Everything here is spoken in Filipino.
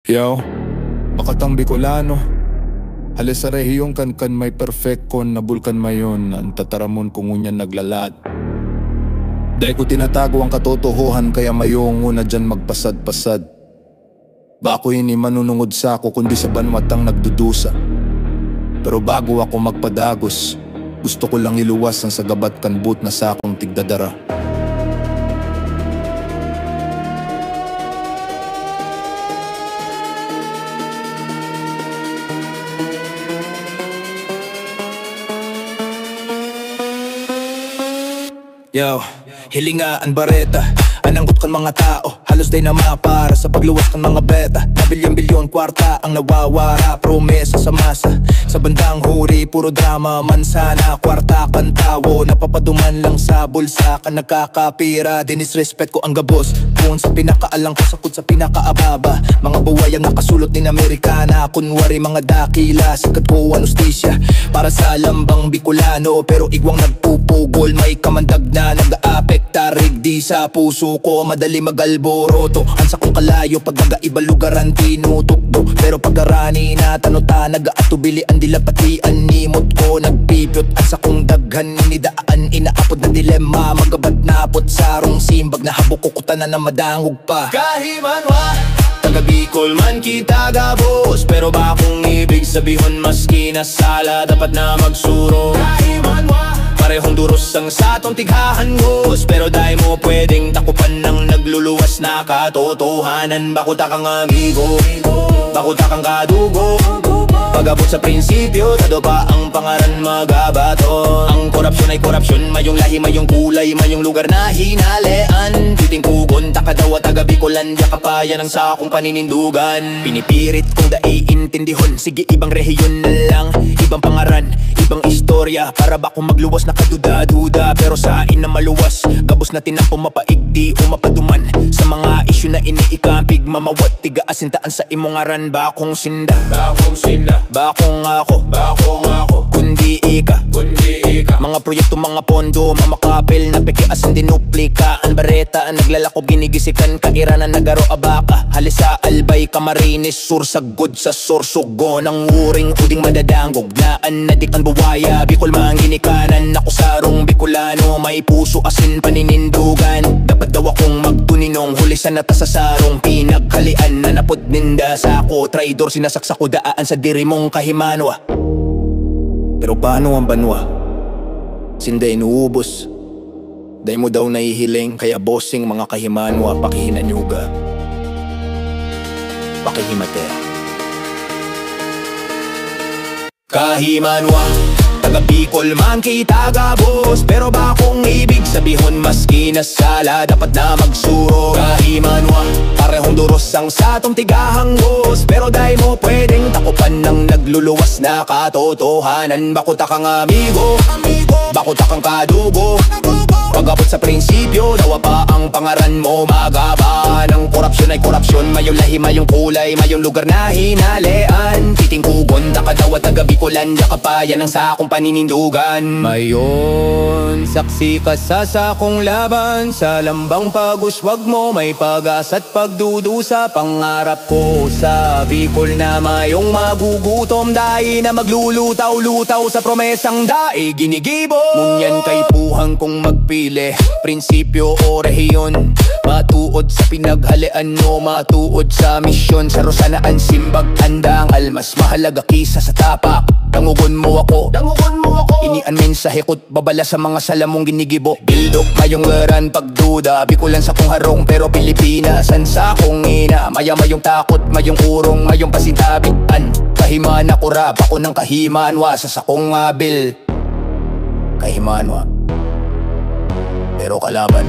Yaw, bakatang Bicolano. Halis sa rehiyong kan may perfect kon na bulkan mayon ang tataramon kung ngunyan naglalat. Dahil ko tinatago ang katotohanan kaya mayong una dyan magpasad-pasad. Bako ini manunungod sa ako kundi sa banwatang nagdudusa. Pero bago ako magpadagos, gusto ko lang iluwas ang sagabat kanbut na sa akong tigdadara. Yo, hilingaan bareta, ananggot kan mga tao, halos day na mapara sa pagluwas kan mga beta. Na bilyon-bilyon kwarta ang nawawara, promesa sa masa. Sa bandang huri, puro drama, mansana, kwarta kan tawo. Napapaduman lang sa bulsa ka nakakapira, dinisrespect ko ang gabos. Kung sa pinakaalang ko sakot sa pinakaababa, mga buwayang nakasulot din Amerikana. Kunwari mga dakila, sikat ko anostisya para sa lambang Bicolano. Pero igwang nagpupugol, may kamandag na nag-aapekta rigdi sa puso ko. Madali mag-alboroto, ansa kong kalayo pag nag-aiba lugaran tinutukdo. Pero pagkarani na tanuta, nag-aatubili ang dilapati animot ko. Nagpipyot ansa kong daghan inidaan, inaapod na dilema. Magabat napot sarong simbag na habok kukutan na madangog pa. Kahimanwa, taga Bicol man kita gabos, pero bakong ibig sabihon maski nasala dapat na magsuro. Kahimanwa, parehong duros ang satong tighahan gos, pero dahil mo pwedeng takupan ng nagluluwas na katotohanan. Bakuta kang amigo, bakuta kang kadugo. Pag-abot sa prinsipyo, tado pa ang pangaran magabato. Ang korupsyon ay korupsyon, mayong lahi, mayong kulay, mayong lugar na hinalean. Titingkugon, takadawa, taga Bicolandia, kapayan ang sakong paninindugan. Pinipirit kong daiintindihon, sige ibang rehiyon na lang, ibang pangaran, ibang istorya. Para ba kung magluwas na kaduda-duda, pero sa na maluwas, gabos natin ang pumapaigdi o mapaduman sa mga isyu na iniikampig. Mamawat, tiga-asintaan sa imong aran, bakong sinda, bakong sinda. Bakong ako, kundi ika. Mga proyekto, mga pondo, mamakapil na pekiasan dinuplika. Ang bareta, ang naglalako, ginigisikan, kairanan, nagaro abaka. Halisa, albay, camarines, sursagod sa sorsugo. Nang uring, uding madadangog, naan nadikan buwaya. Bicol man ginikanan, ako sarong Bicolano. May puso asin paninindugan. Dapat daw akong magtuninong, hulisan na tasasarong pinaghalian. Nanapod ninda sa ako, traidor, sinasaksak ko daan sa diri mong kahimanwa. Pero paano ang banwa? Sinda inuubos. Day mo daw nahihiling, kaya bossing mga kahimanwa, pakihinanyuga, pakihimate. Kahimanwa, taga Bicol man kita gabos, pero bakong ibig sabihon maski nasala dapat na magsuro. Kahimanwa, parehong duros ang satong tigahangos, pero dahil mo pwedeng takupan ng nagluluwas na katotohanan. Bakuta kang amigo, bakuta kang kadugo. Pag-abot sa prinsipyo, dawa pa ang pangaran mo magaban. Ang korupsyon ay korupsyon, mayong lahi, mayong kulay, mayong lugar na hinalean. Titingkugon, takadawa, taga Bicolandia, kapayan ang sakong paninindugan. Mayon, saksi ka sa sakong laban, sa lambang pag-uswag mo may pag-asa't pagdudusa. Pangarap ko sa Bicol na mayong magugutom, dahil na maglulutaw-lutaw sa promesang dai ginigibo. Ngunyan kay puhang kong magpili, prinsipyo o rehiyon, matuod sa pinaghalian o matuod sa misyon. Sa Rosanaan simbag handang almas mahalaga kisa sa tapak. Dangugon mo ako, inian mensahe ko't babala sa mga salamong ginigibo. Bildok mayong ngaran pagduda, Bicolan sa kong harong, pero Pilipinas ang sa kong ina. Maya-mayong takot, mayong urong, mayong pasintabitan. Kahimana ko rap, ako ng kahimanwa, sa sakong abil. Kahimanwa, pero kalaban